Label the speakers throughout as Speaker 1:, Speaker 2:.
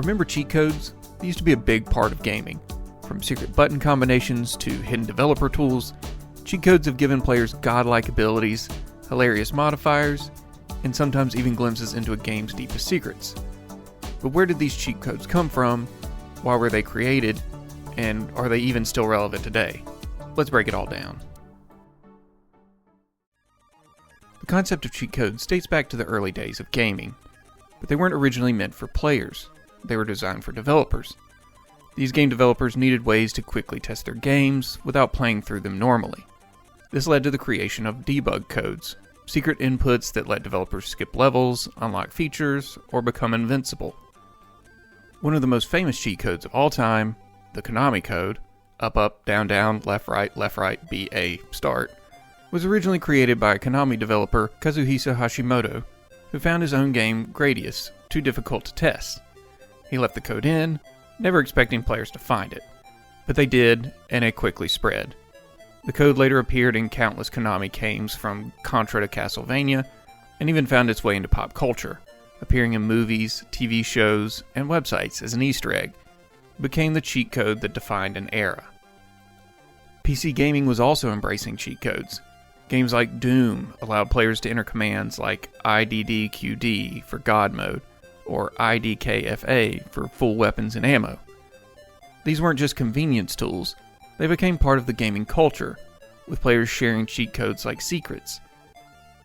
Speaker 1: Remember cheat codes? They used to be a big part of gaming. From secret button combinations to hidden developer tools, cheat codes have given players godlike abilities, hilarious modifiers, and sometimes even glimpses into a game's deepest secrets. But where did these cheat codes come from? Why were they created? And are they even still relevant today? Let's break it all down. The concept of cheat codes dates back to the early days of gaming, but they weren't originally meant for players. They were designed for developers. These game developers needed ways to quickly test their games without playing through them normally. This led to the creation of debug codes, secret inputs that let developers skip levels, unlock features, or become invincible. One of the most famous cheat codes of all time, the Konami Code, up, down, left, right, B, A, start, was originally created by Konami developer Kazuhisa Hashimoto, who found his own game, Gradius, too difficult to test. He left the code in, never expecting players to find it. But they did, and it quickly spread. The code later appeared in countless Konami games from Contra to Castlevania, and even found its way into pop culture, appearing in movies, TV shows, and websites as an Easter egg. It became the cheat code that defined an era. PC gaming was also embracing cheat codes. Games like Doom allowed players to enter commands like IDDQD for God mode, or IDKFA for full weapons and ammo. These weren't just convenience tools, they became part of the gaming culture, with players sharing cheat codes like secrets.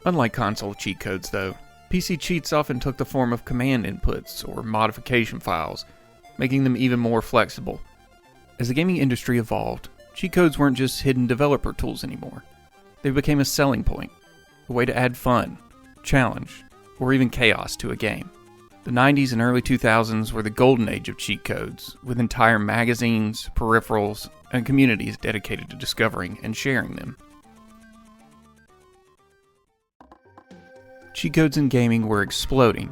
Speaker 1: Unlike console cheat codes though, PC cheats often took the form of command inputs or modification files, making them even more flexible. As the gaming industry evolved, cheat codes weren't just hidden developer tools anymore. They became a selling point, a way to add fun, challenge, or even chaos to a game. The 90s and early 2000s were the golden age of cheat codes, with entire magazines, peripherals, and communities dedicated to discovering and sharing them. Cheat codes in gaming were exploding.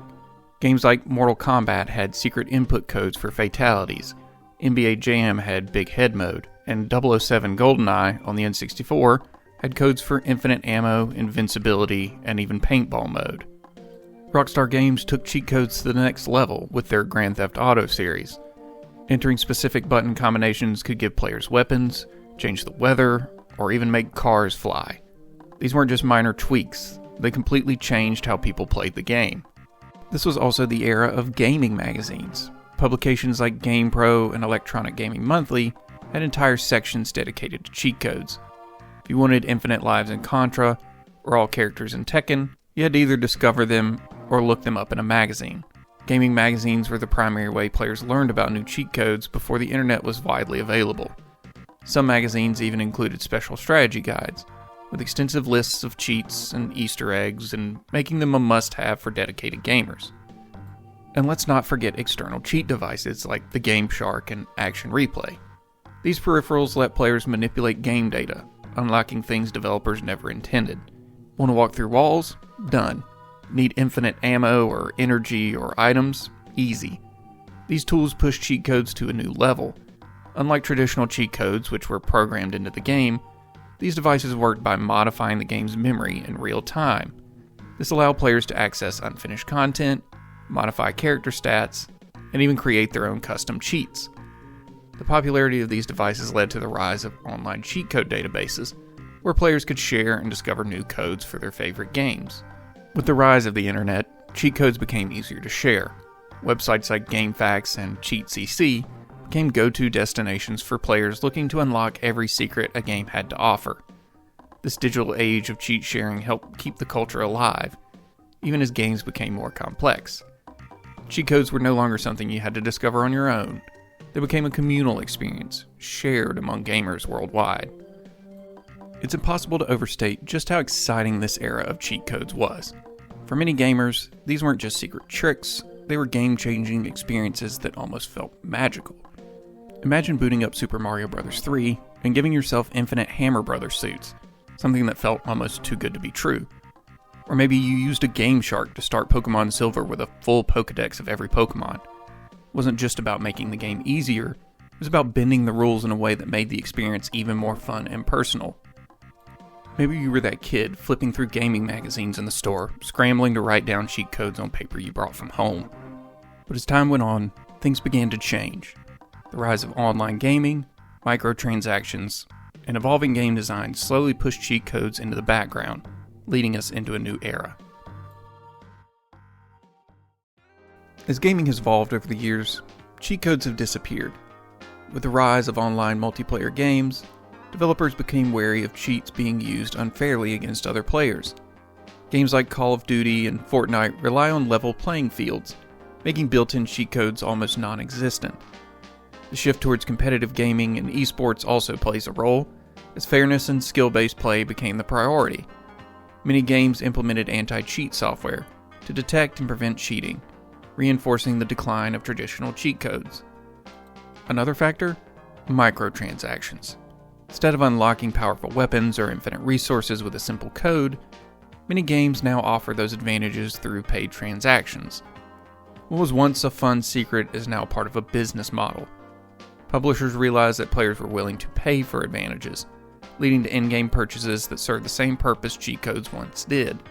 Speaker 1: Games like Mortal Kombat had secret input codes for fatalities, NBA Jam had Big Head mode, and 007 GoldenEye on the N64 had codes for infinite ammo, invincibility, and even paintball mode. Rockstar Games took cheat codes to the next level with their Grand Theft Auto series. Entering specific button combinations could give players weapons, change the weather, or even make cars fly. These weren't just minor tweaks, they completely changed how people played the game. This was also the era of gaming magazines. Publications like GamePro and Electronic Gaming Monthly had entire sections dedicated to cheat codes. If you wanted infinite lives in Contra, or all characters in Tekken, you had to either discover them or look them up in a magazine. Gaming magazines were the primary way players learned about new cheat codes before the internet was widely available. Some magazines even included special strategy guides, with extensive lists of cheats and Easter eggs, and making them a must-have for dedicated gamers. And let's not forget external cheat devices like the GameShark and Action Replay. These peripherals let players manipulate game data, unlocking things developers never intended. Want to walk through walls? Done. Need infinite ammo or energy or items? Easy. These tools push cheat codes to a new level. Unlike traditional cheat codes, which were programmed into the game, these devices worked by modifying the game's memory in real time. This allowed players to access unfinished content, modify character stats, and even create their own custom cheats. The popularity of these devices led to the rise of online cheat code databases, where players could share and discover new codes for their favorite games. With the rise of the internet, cheat codes became easier to share. Websites like GameFAQs and CheatCC became go-to destinations for players looking to unlock every secret a game had to offer. This digital age of cheat sharing helped keep the culture alive, even as games became more complex. Cheat codes were no longer something you had to discover on your own. They became a communal experience, shared among gamers worldwide. It's impossible to overstate just how exciting this era of cheat codes was. For many gamers, these weren't just secret tricks, they were game-changing experiences that almost felt magical. Imagine booting up Super Mario Bros. 3 and giving yourself infinite Hammer Brothers suits, something that felt almost too good to be true. Or maybe you used a GameShark to start Pokémon Silver with a full Pokédex of every Pokémon. It wasn't just about making the game easier, it was about bending the rules in a way that made the experience even more fun and personal. Maybe you were that kid flipping through gaming magazines in the store, scrambling to write down cheat codes on paper you brought from home. But as time went on, things began to change. The rise of online gaming, microtransactions, and evolving game design slowly pushed cheat codes into the background, leading us into a new era. As gaming has evolved over the years, cheat codes have disappeared. With the rise of online multiplayer games, developers became wary of cheats being used unfairly against other players. Games like Call of Duty and Fortnite rely on level playing fields, making built-in cheat codes almost non-existent. The shift towards competitive gaming and esports also plays a role, as fairness and skill-based play became the priority. Many games implemented anti-cheat software to detect and prevent cheating, reinforcing the decline of traditional cheat codes. Another factor? Microtransactions. Instead of unlocking powerful weapons or infinite resources with a simple code, many games now offer those advantages through paid transactions. What was once a fun secret is now part of a business model. Publishers realized that players were willing to pay for advantages, leading to in-game purchases that serve the same purpose cheat codes once did.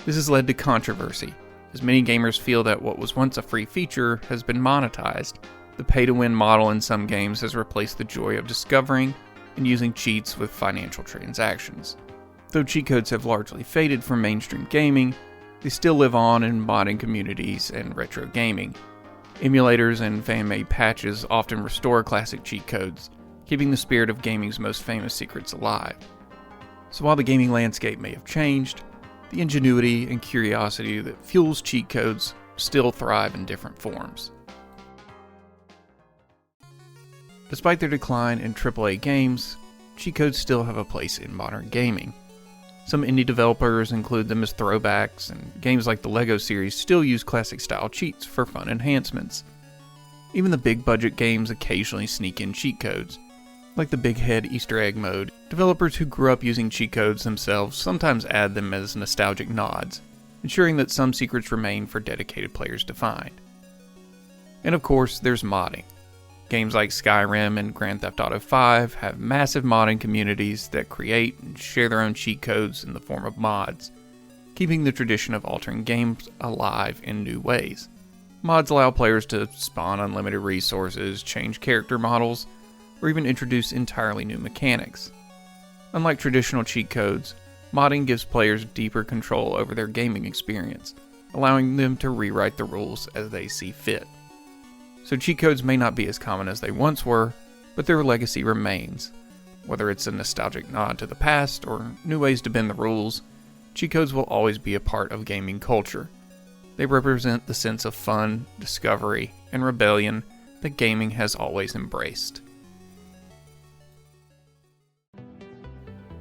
Speaker 1: This has led to controversy, as many gamers feel that what was once a free feature has been monetized. The pay-to-win model in some games has replaced the joy of discovering and using cheats with financial transactions. Though cheat codes have largely faded from mainstream gaming, they still live on in modding communities and retro gaming. Emulators and fan-made patches often restore classic cheat codes, keeping the spirit of gaming's most famous secrets alive. So while the gaming landscape may have changed, the ingenuity and curiosity that fuels cheat codes still thrive in different forms. Despite their decline in AAA games, cheat codes still have a place in modern gaming. Some indie developers include them as throwbacks, and games like the LEGO series still use classic-style cheats for fun enhancements. Even the big-budget games occasionally sneak in cheat codes, like the Big Head Easter egg mode. Developers who grew up using cheat codes themselves sometimes add them as nostalgic nods, ensuring that some secrets remain for dedicated players to find. And of course, there's modding. Games like Skyrim and Grand Theft Auto 5 have massive modding communities that create and share their own cheat codes in the form of mods, keeping the tradition of altering games alive in new ways. Mods allow players to spawn unlimited resources, change character models, or even introduce entirely new mechanics. Unlike traditional cheat codes, modding gives players deeper control over their gaming experience, allowing them to rewrite the rules as they see fit. So cheat codes may not be as common as they once were, but their legacy remains. Whether it's a nostalgic nod to the past or new ways to bend the rules, cheat codes will always be a part of gaming culture. They represent the sense of fun, discovery, and rebellion that gaming has always embraced.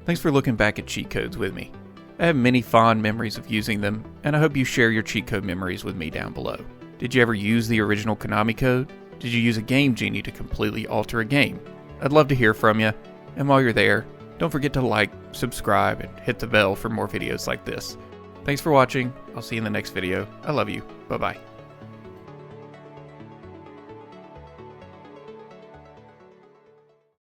Speaker 1: Thanks for looking back at cheat codes with me. I have many fond memories of using them, and I hope you share your cheat code memories with me down below. Did you ever use the original Konami Code? Did you use a Game Genie to completely alter a game? I'd love to hear from you, and while you're there, don't forget to like, subscribe, and hit the bell for more videos like this. Thanks for watching. I'll see you in the next video. I love you. Bye-bye.